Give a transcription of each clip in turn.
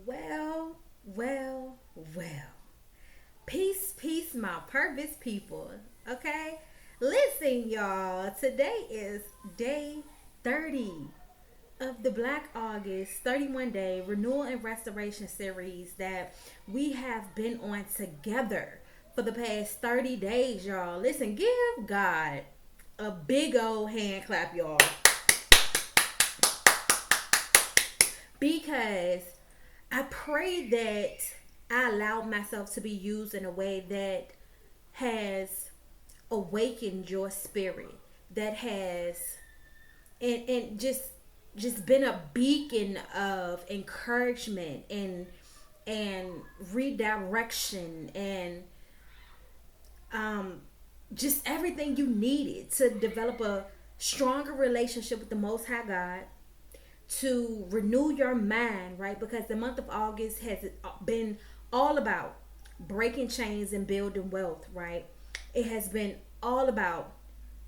Well, well, well. Peace, peace, my purpose people. Okay? Listen, y'all. Today is day 30 of the Black August 31 day renewal and restoration series that we have been on together for the past 30 days, y'all. Listen, give God a big old hand clap, y'all. Because I pray that I allowed myself to be used in a way that has awakened your spirit, that has and just been a beacon of encouragement and redirection and um just everything you needed to develop a stronger relationship with the Most High God, to renew your mind, right? Because the month of August has been all about breaking chains and building wealth, right? It has been all about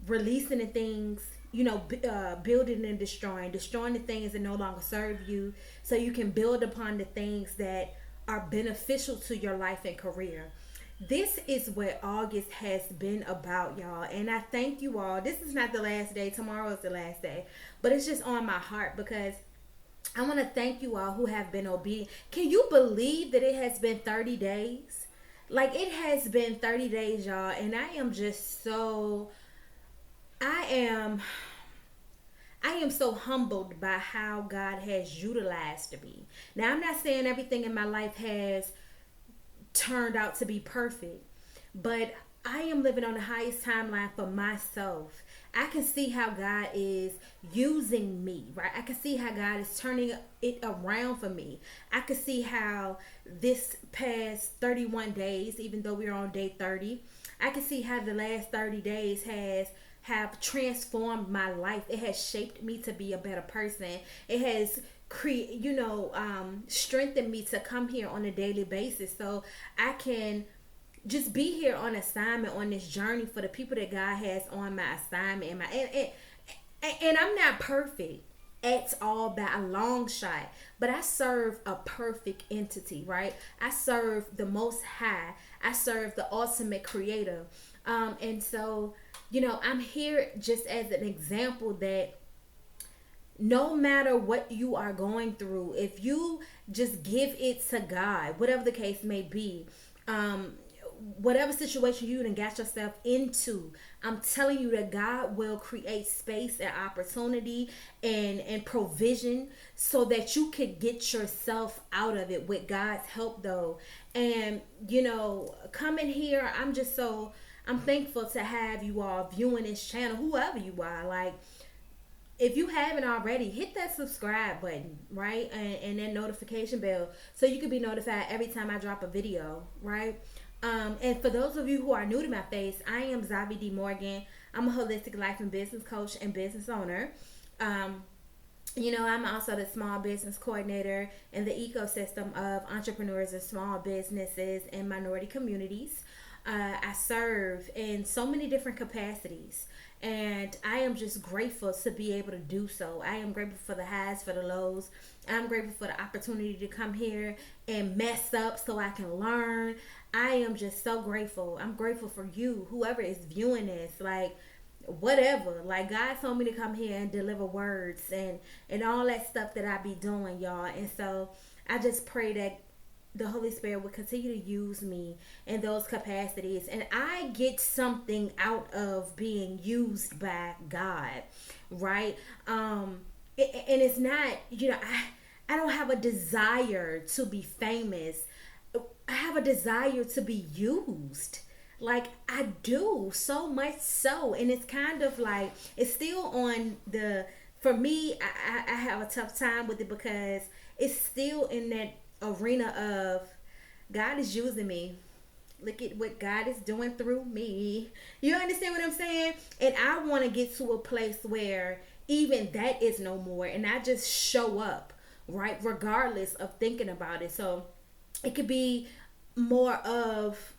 releasing the things, building and destroying the things that no longer serve you, so you can build upon the things that are beneficial to your life and career. This is what August has been about, y'all. And I thank you all. This is not the last day. Tomorrow is the last day. But it's just on my heart because I want to thank you all who have been obedient. Can you believe that it has been 30 days? Like, it has been 30 days, y'all. And I am just so, I am, I am so humbled by how God has utilized me. Now, I'm not saying everything in my life has turned out to be perfect, but I am living on the highest timeline for myself. I can see how God is using me, right? I can see how God is turning it around for me. I can see how this past 31 days, even though we're on day 30, I can see how the last 30 days have transformed my life. It has shaped me to be a better person. It has strengthened me to come here on a daily basis so I can just be here on assignment on this journey for the people that God has on my assignment. And I'm not perfect at all by a long shot, but I serve a perfect entity, right? I serve the Most High. I serve the ultimate creator. And so, I'm here just as an example that no matter what you are going through, if you just give it to God, whatever the case may be, whatever situation you done got yourself into, I'm telling you that God will create space and opportunity and provision so that you could get yourself out of it with God's help, though. And coming here, I'm thankful to have you all viewing this channel, whoever you are. Like, if you haven't already, hit that subscribe button, right? And that notification bell so you can be notified every time I drop a video, right? And for those of you who are new to my face, I am Xave D. Morgan. I'm a holistic life and business coach and business owner. I'm also the small business coordinator in the ecosystem of entrepreneurs and small businesses and minority communities. I serve in so many different capacities, and I am just grateful to be able to do so. I am grateful for the highs, for the lows. I'm grateful for the opportunity to come here and mess up so I can learn. I am just so grateful. I'm grateful for you, whoever is viewing this, like, whatever. Like, God told me to come here and deliver words and all that stuff that I be doing, y'all. And so I just pray that the Holy Spirit will continue to use me in those capacities, and I get something out of being used by God, right? And it's not, I don't have a desire to be famous. I have a desire to be used. Like, I do, so much so. And it's kind of like, it's still on for me, I have a tough time with it because it's still in that arena of God is using me. Look at what God is doing through me. You understand what I'm saying? And I want to get to a place where even that is no more, and I just show up, right? Regardless of thinking about it. So it could be more of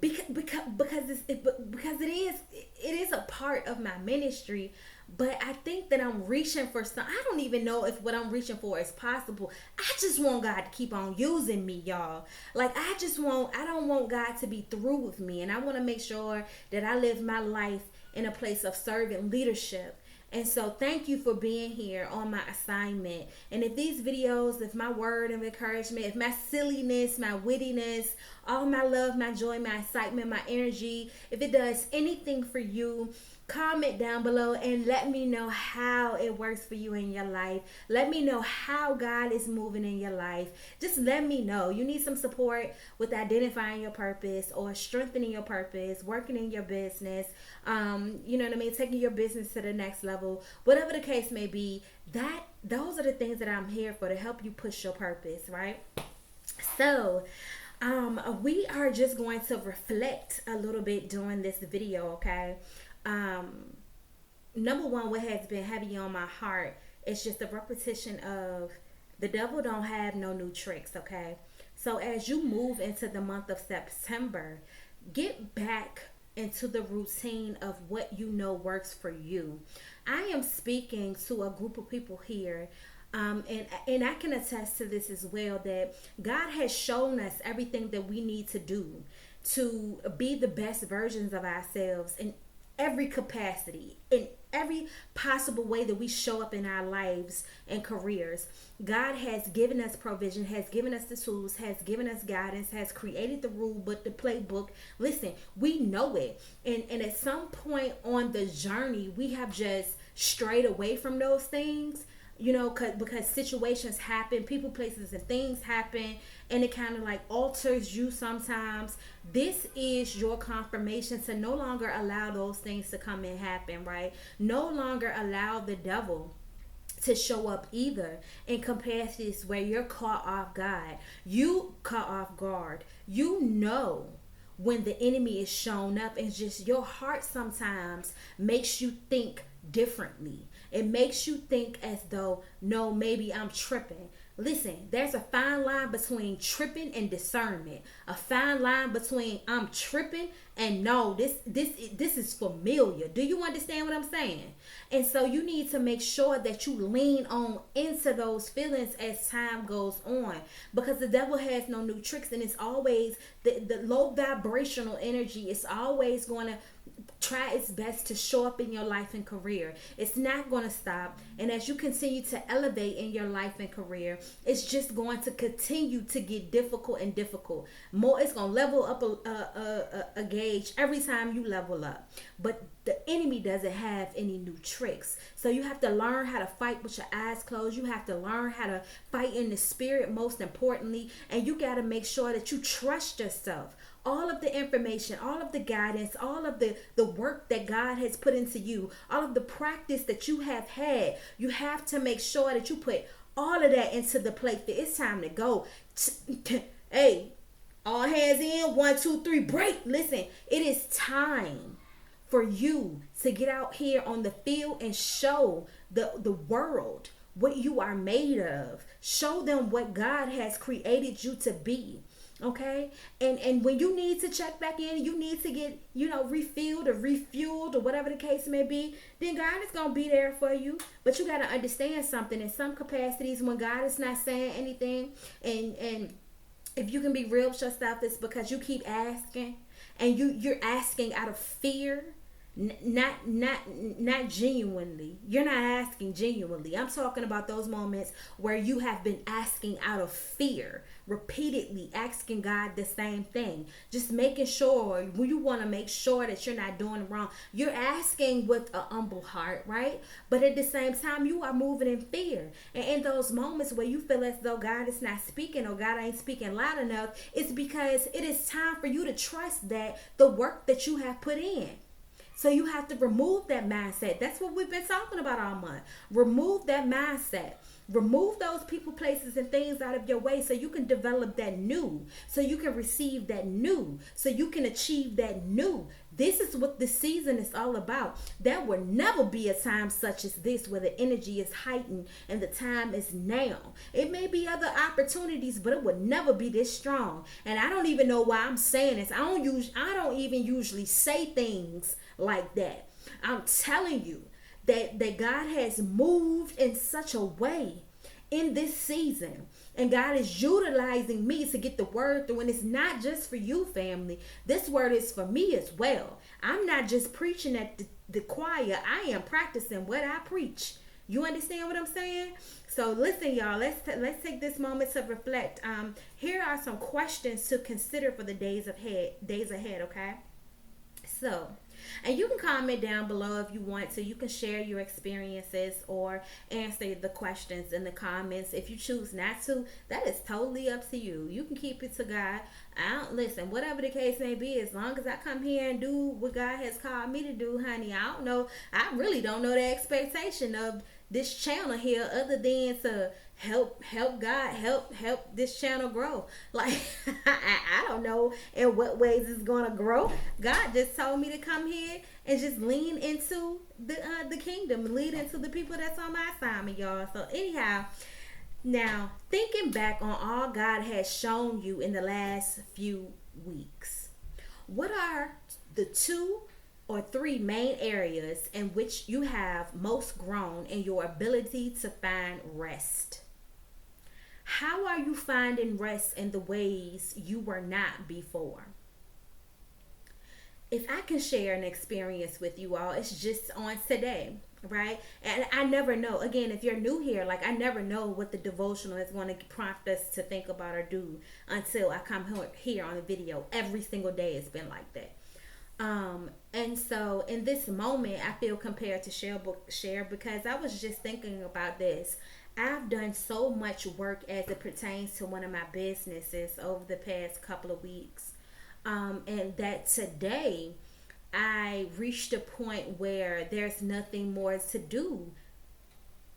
because it is a part of my ministry, but I think that I'm reaching for some. I don't even know if what I'm reaching for is possible. I just want God to keep on using me, y'all. Like, I don't want God to be through with me. And I want to make sure that I live my life in a place of servant leadership. And so thank you for being here on my assignment. And if these videos, if my word of encouragement, if my silliness, my wittiness, all my love, my joy, my excitement, my energy, if it does anything for you, comment down below and let me know how it works for you in your life. Let me know how God is moving in your life. Just let me know. You need some support with identifying your purpose or strengthening your purpose, working in your business, you know what I mean, taking your business to the next level, whatever the case may be. Those are the things that I'm here for, to help you push your purpose, right? So we are just going to reflect a little bit during this video, okay? Number one, what has been heavy on my heart is just the repetition of the devil don't have no new tricks, okay? So as you move into the month of September, get back into the routine of what you know works for you. I am speaking to a group of people here, and I can attest to this as well, that God has shown us everything that we need to do to be the best versions of ourselves in every capacity, in every possible way that we show up in our lives and careers. God has given us provision, has given us the tools, has given us guidance, has created the rule book, the playbook. Listen, we know it. And at some point on the journey, we have just strayed away from those things, you know, because situations happen, people, places, and things happen, and it kind of like alters you sometimes. This is your confirmation to no longer allow those things to come and happen, right? No longer allow the devil to show up either in capacities where you're caught off guard. You caught off guard. You know when the enemy is shown up, and just your heart sometimes makes you think differently. It makes you think as though, no, maybe I'm tripping. Listen, there's a fine line between tripping and discernment. A fine line between I'm tripping and no, this is familiar. Do you understand what I'm saying? And so you need to make sure that you lean on into those feelings as time goes on, because the devil has no new tricks, and it's always the low vibrational energy is always going to try its best to show up in your life and career. It's not going to stop. And as you continue to elevate in your life and career, it's just going to continue to get difficult and difficult. More, it's going to level up a gauge every time you level up. But the enemy doesn't have any new tricks. So you have to learn how to fight with your eyes closed. You have to learn how to fight in the spirit, most importantly. And you got to make sure that you trust yourself. All of the information, all of the guidance, all of the work that God has put into you, all of the practice that you have had, you have to make sure that you put all of that into the plate. It's time to go. Hey, all hands in, 1, 2, 3, break. Listen, it is time for you to get out here on the field and show the world what you are made of. Show them what God has created you to be. Okay, and when you need to check back in, you need to get, you know, refilled or refueled or whatever the case may be, then God is going to be there for you. But you got to understand something. In some capacities, when God is not saying anything, and if you can be real with yourself, it's because you keep asking, and you're asking out of fear. Not genuinely. You're not asking genuinely. I'm talking about those moments where you have been asking out of fear, repeatedly asking God the same thing, just making sure, when you want to make sure that you're not doing wrong, you're asking with a humble heart, right? But at the same time, you are moving in fear. And in those moments where you feel as though God is not speaking or God ain't speaking loud enough, it's because it is time for you to trust that the work that you have put in. So you have to remove that mindset. That's what we've been talking about all month. Remove that mindset. Remove those people, places, and things out of your way so you can develop that new, so you can receive that new, so you can achieve that new. This is what the season is all about. There will never be a time such as this where the energy is heightened and the time is now. It may be other opportunities, but it will never be this strong. And I don't even know why I'm saying this. I don't even usually say things like that. I'm telling you, that God has moved in such a way in this season, and God is utilizing me to get the word through. And it's not just for you, family. This word is for me as well. I'm not just preaching at the choir. I am practicing what I preach. You understand what I'm saying? So listen, y'all, let's take this moment to reflect. Here are some questions to consider for the days ahead, okay? So, and you can comment down below if you want to. You can share your experiences or answer the questions in the comments. If you choose not to, that is totally up to you. You can keep it to God. Listen, whatever the case may be, as long as I come here and do what God has called me to do, honey. I really don't know the expectation of this channel here other than to help God help this channel grow. Like I don't know in what ways it's gonna grow. God just told me to come here and just lean into the kingdom, lead into the people that's on my assignment, y'all. So anyhow, now thinking back on all God has shown you in the last few weeks, what are the 2 or 3 main areas in which you have most grown in your ability to find rest? How are you finding rest in the ways you were not before? If I can share an experience with you all, it's just on today, right? And I never know. Again, if you're new here, like I never know what the devotional is going to prompt us to think about or do until I come here on the video. Every single day it's been like that. And so in this moment, I feel compared to share because I was just thinking about this. I've done so much work as it pertains to one of my businesses over the past couple of weeks. And that today I reached a point where there's nothing more to do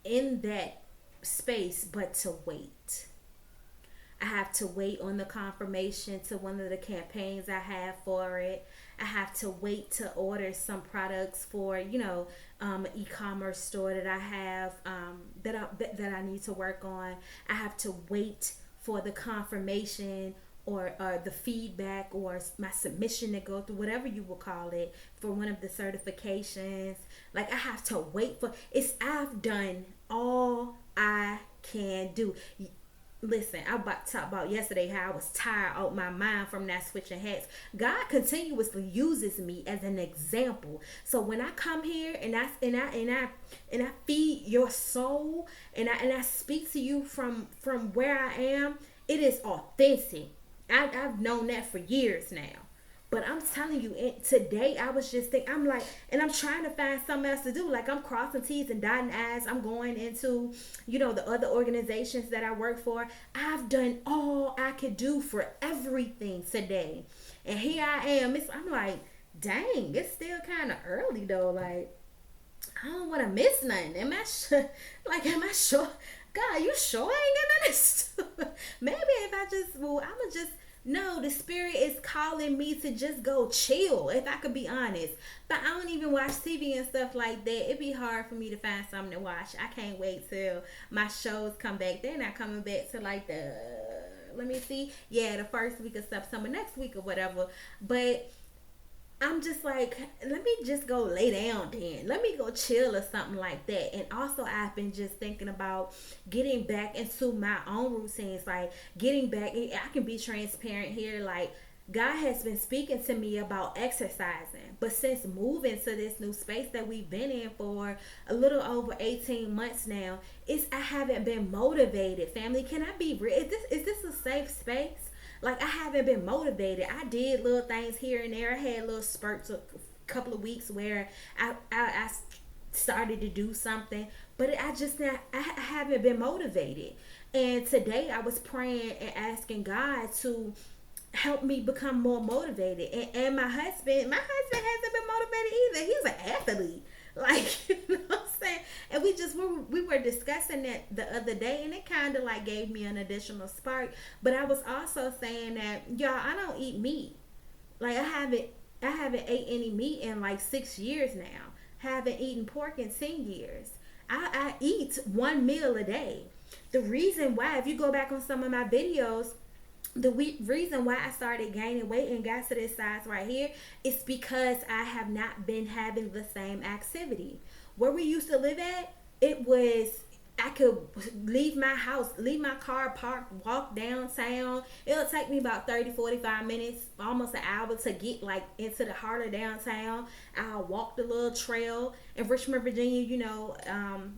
in that space but to wait. I have to wait on the confirmation to one of the campaigns I have for it. I have to wait to order some products for, an e-commerce store that I have that I need to work on. I have to wait for the confirmation or the feedback or my submission to go through, whatever you will call it, for one of the certifications. Like I have to wait for I've done all I can do. Listen, I about to talk about yesterday how I was tired out my mind from not switching hats. God continuously uses me as an example. So when I come here and I feed your soul and I speak to you from where I am, it is authentic. I've known that for years now. But I'm telling you, today I was just thinking, I'm like, and I'm trying to find something else to do. Like I'm crossing T's and dotting I's. I'm going into, the other organizations that I work for. I've done all I could do for everything today. And here I am. I'm like, dang, it's still kind of early though. Like, I don't want to miss nothing. Am I sure? God, you sure I ain't got nothing? Maybe if I'ma just, no, the Spirit is calling me to just go chill, if I could be honest. But I don't even watch TV and stuff like that. It'd be hard for me to find something to watch. I can't wait till my shows come back. They're not coming back to like the first week of September, next week or whatever. But I'm just like, let me just go lay down then. Let me go chill or something like that. And also I've been just thinking about getting back into my own routines. Like getting back, I can be transparent here. Like God has been speaking to me about exercising. But since moving to this new space that we've been in for a little over 18 months now, I haven't been motivated. Family, can I be real? Is this a safe space? Like I haven't been motivated. I did little things here and there. I had little spurts a couple of weeks where I started to do something, but I haven't been motivated. And today I was praying and asking God to help me become more motivated. And my husband hasn't been motivated either. He's an athlete. Like, you know what I'm saying? And we were discussing that the other day, and it kind of like gave me an additional spark. But I was also saying that, y'all, I don't eat meat. Like I haven't ate any meat in like 6 years now. Haven't eaten pork in 10 years. I eat one meal a day. The reason why, if you go back on some of my videos, the reason why I started gaining weight and got to this size right here is because I have not been having the same activity. Where we used to live at, it was, I could leave my house, leave my car parked, walk downtown. It'll take me about 30, 45 minutes, almost an hour to get like into the heart of downtown. I'll walk the little trail. In Richmond, Virginia,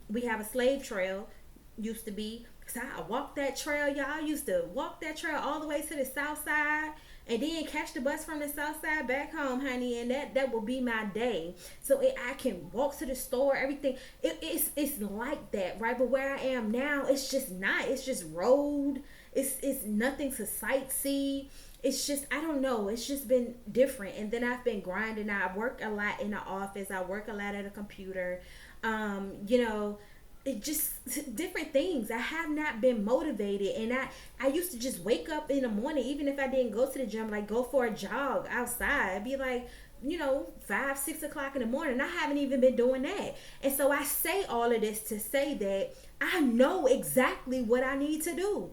we have a slave trail, used to be. So I walked that trail, y'all. I used to walk that trail all the way to the south side and then catch the bus from the south side back home, honey, and that will be my day. So I can walk to the store, everything. It's like that, right? But where I am now, it's just not. It's just road. It's nothing to sightsee. It's just, I don't know. It's just been different. And then I've been grinding. I work a lot in the office. I work a lot at a computer. It just different things. I have not been motivated, and I used to just wake up in the morning, even if I didn't go to the gym, like go for a jog outside. It'd be like 5, 6 o'clock in the morning. I haven't even been doing that. And so I say all of this to say that I know exactly what I need to do.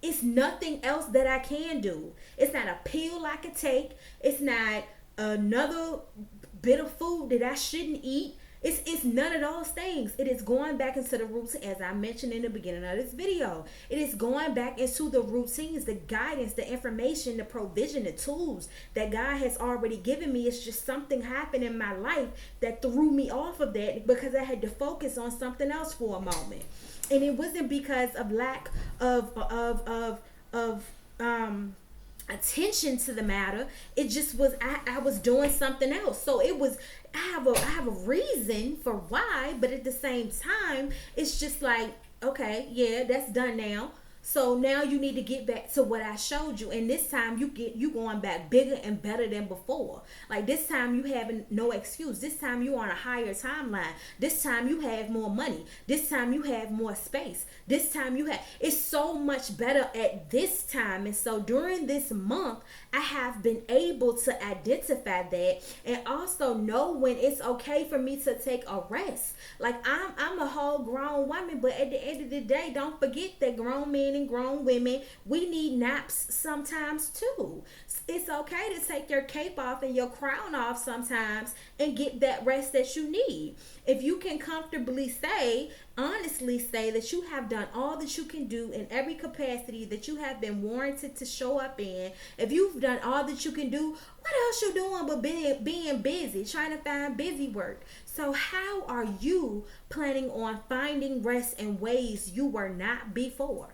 It's nothing else that I can do. It's not a pill I could take. It's not another bit of food that I shouldn't eat. It's none of those things. It is going back into the routine, as I mentioned in the beginning of this video. It is going back into the routines, the guidance, the information, the provision, the tools that God has already given me. It's just something happened in my life that threw me off of that because I had to focus on something else for a moment. And it wasn't because of lack of attention to the matter. It just was, I was doing something else. So it was, I have a reason for why, but at the same time, it's just like, okay, yeah, that's done now. So now you need to get back to what I showed you. And this time you going back bigger and better than before. Like this time you having no excuse. This time you on a higher timeline. This time you have more money. This time you have more space. This time it's so much better at this time. And so during this month, I have been able to identify that and also know when it's okay for me to take a rest. Like I'm a whole grown woman, but at the end of the day, don't forget that grown men and grown women, we need naps sometimes too. It's okay to take your cape off and your crown off sometimes and get that rest that you need. If you can comfortably honestly say that you have done all that you can do in every capacity that you have been warranted to show up in, if you've done all that you can do, what else you doing but being busy, trying to find busy work? So how are you planning on finding rest in ways you were not before?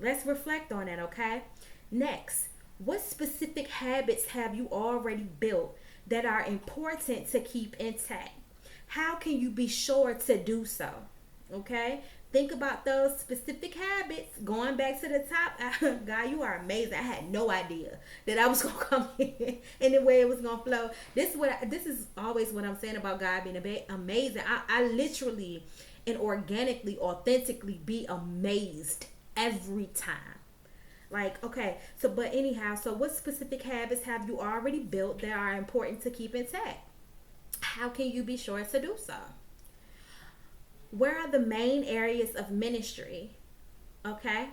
Let's reflect on that, okay? Next, what specific habits have you already built that are important to keep intact? How can you be sure to do so? Okay? Think about those specific habits. Going back to the top, God, you are amazing. I had no idea that I was going to come in and the way it was going to flow. This is always what I'm saying about God being amazing. I literally and organically, authentically be amazed every time. Like, okay, but anyhow, so what specific habits have you already built that are important to keep intact? How can you be sure to do so? Where are the main areas of ministry? Okay?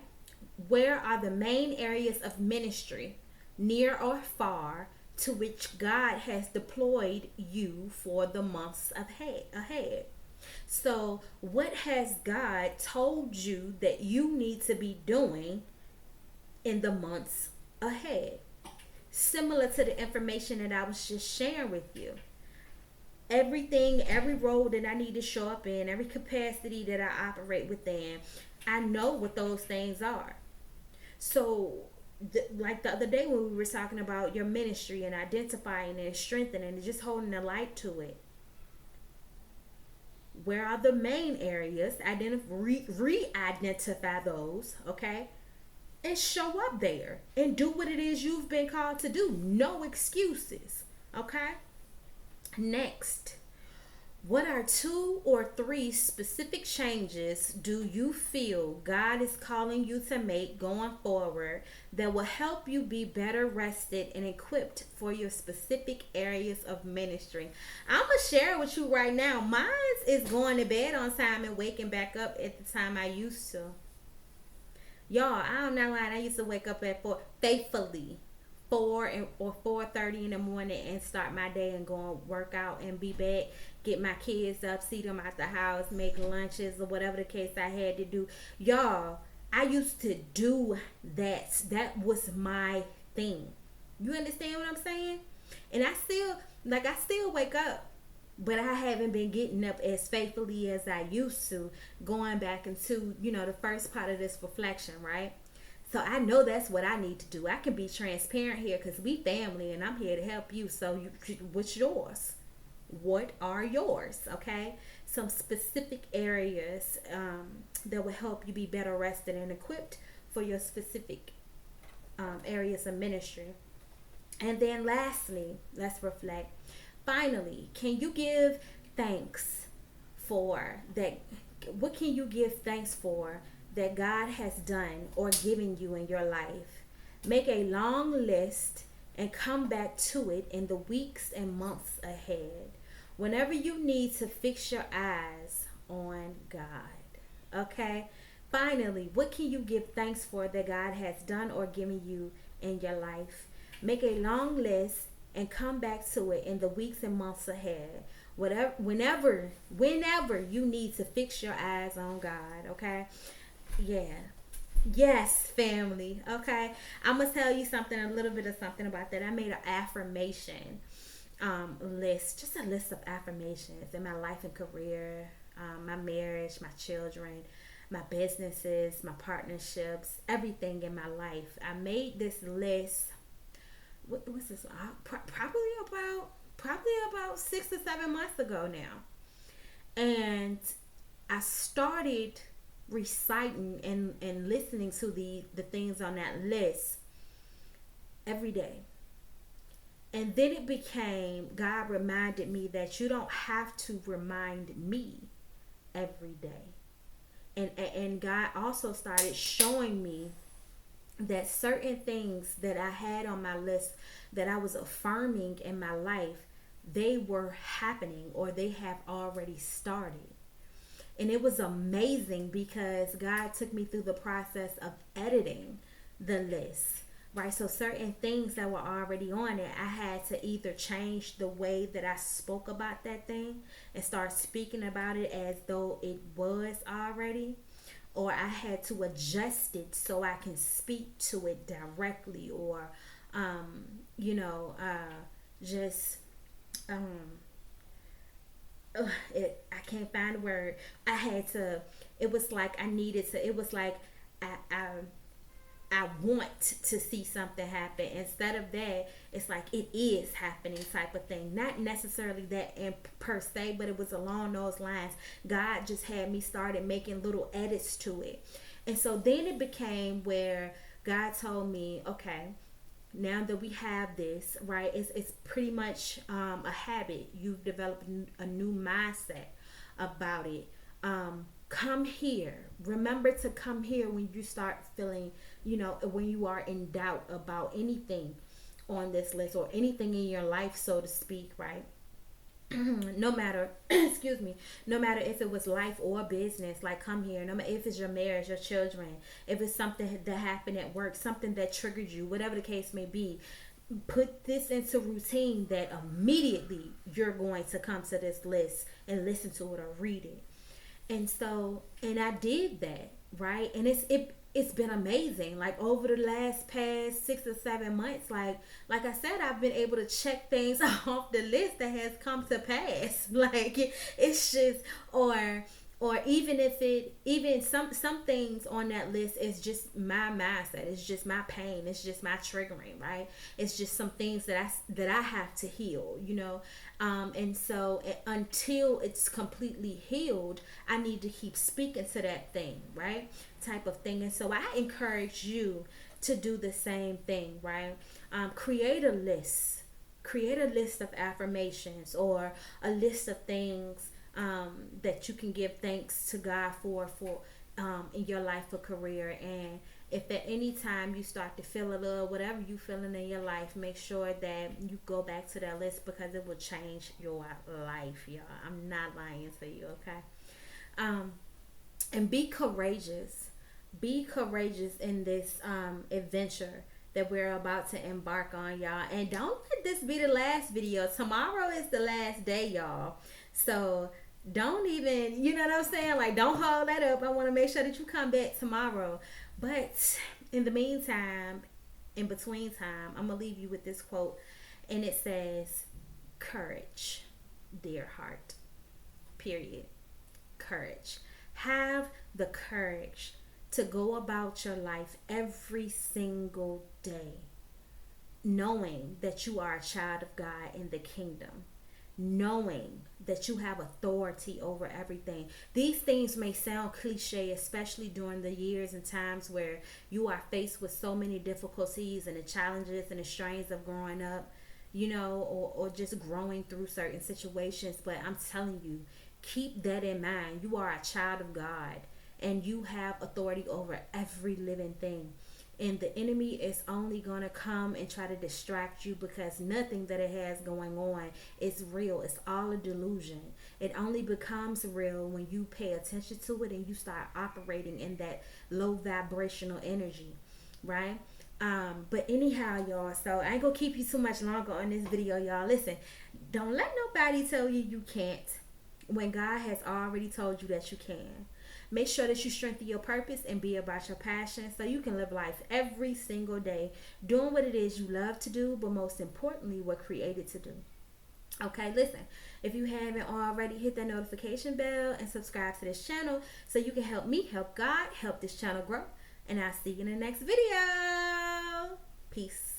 Where are the main areas of ministry, near or far, to which God has deployed you for the months ahead? So, what has God told you that you need to be doing in the months ahead? Similar to the information that I was just sharing with you. Everything, every role that I need to show up in, every capacity that I operate within, I know what those things are. So, like the other day when we were talking about your ministry and identifying and strengthening and just holding the light to it. Where are the main areas? Re-identify those, okay? And show up there and do what it is you've been called to do. No excuses, okay? Next, what are 2 or 3 specific changes do you feel God is calling you to make going forward that will help you be better rested and equipped for your specific areas of ministry? I'm going to share with you right now. Mine is going to bed on time and waking back up at the time I used to. Y'all, I'm not lying. I used to wake up at 4 faithfully. or 4:30 in the morning and start my day and go and work out and be back, get my kids up, see them out the house, make lunches or whatever the case I had to do. Y'all, I used to do that. That was my thing. You understand what I'm saying? And I still wake up, but I haven't been getting up as faithfully as I used to, going back into, the first part of this reflection, right? So I know that's what I need to do. I can be transparent here because we family and I'm here to help you. So what's yours? What are yours? Okay? Some specific areas that will help you be better rested and equipped for your specific areas of ministry. And then lastly, let's reflect. Finally, can you give thanks for that? What can you give thanks for that God has done or given you in your life? Make a long list and come back to it in the weeks and months ahead. Whenever you need to fix your eyes on God. Okay? Finally, what can you give thanks for that God has done or given you in your life? Make a long list and come back to it in the weeks and months ahead. Whenever you need to fix your eyes on God, okay? Yeah. Yes, family. Okay. I'm gonna tell you a little bit of something about that. I made an affirmation list, just a list of affirmations in my life and career, my marriage, my children, my businesses, my partnerships, everything in my life. I made this list. What was this? Probably about 6 to 7 months ago now, and I started reciting and listening to the things on that list every day. And then it became, God reminded me that you don't have to remind me every day. And God also started showing me that certain things that I had on my list that I was affirming in my life, they were happening or they have already started. And it was amazing because God took me through the process of editing the list, right? So certain things that were already on it, I had to either change the way that I spoke about that thing and start speaking about it as though it was already, or I had to adjust it so I can speak to it directly, or, just, I can't find a word. It was like I want to see something happen. Instead of that, it's like it is happening type of thing. Not necessarily that in per se, but it was along those lines. God just had me started making little edits to it. And so then it became where God told me, okay, now that we have this, right, it's pretty much a habit. You've developed a new mindset about it. Come here. Remember to come here when you start feeling, when you are in doubt about anything on this list or anything in your life, so to speak, right? No matter, no matter if it was life or business, like come here. No matter if it's your marriage, your children, if it's something that happened at work, something that triggered you, whatever the case may be, put this into routine that immediately you're going to come to this list and listen to it or read it. And I did that, right? And it's been amazing. Like over the past 6 or 7 months, like I said, I've been able to check things off the list that has come to pass. Like it's just, or even some things on that list is just my mindset. It's just my pain. It's just my triggering, right? It's just some things that I have to heal, and so until it's completely healed, I need to keep speaking to that thing, right? Type of thing. And so I encourage you to do the same thing, right? Create a list of affirmations or a list of things that you can give thanks to God for in your life or career. And if at any time you start to feel a little whatever you feeling in your life, make sure that you go back to that list because it will change your life, y'all. I'm not lying to you, okay? And be courageous. Be courageous in this adventure that we're about to embark on, y'all. And don't let this be the last video. Tomorrow is the last day, y'all. So don't even, you know what I'm saying? Like, don't hold that up. I want to make sure that you come back tomorrow. But in the meantime, in between time, I'm going to leave you with this quote. And it says, courage, dear heart. Period. Courage. Have the courage to go about your life every single day, knowing that you are a child of God in the kingdom, knowing that you have authority over everything. These things may sound cliche, especially during the years and times where you are faced with so many difficulties and the challenges and the strains of growing up, you know, or just growing through certain situations. But I'm telling you, keep that in mind. You are a child of God and you have authority over every living thing. And the enemy is only going to come and try to distract you, because nothing that it has going on is real. It's all a delusion. It only becomes real when you pay attention to it and you start operating in that low vibrational energy, right? But anyhow, y'all, so I ain't gonna keep you too much longer on this video, y'all. Listen, don't let nobody tell you you can't when God has already told you that you can. Make sure that you strengthen your purpose and be about your passion so you can live life every single day doing what it is you love to do, but most importantly, what created to do. Okay, listen, if you haven't already, hit that notification bell and subscribe to this channel so you can help me, help God, help this channel grow. And I'll see you in the next video. Peace.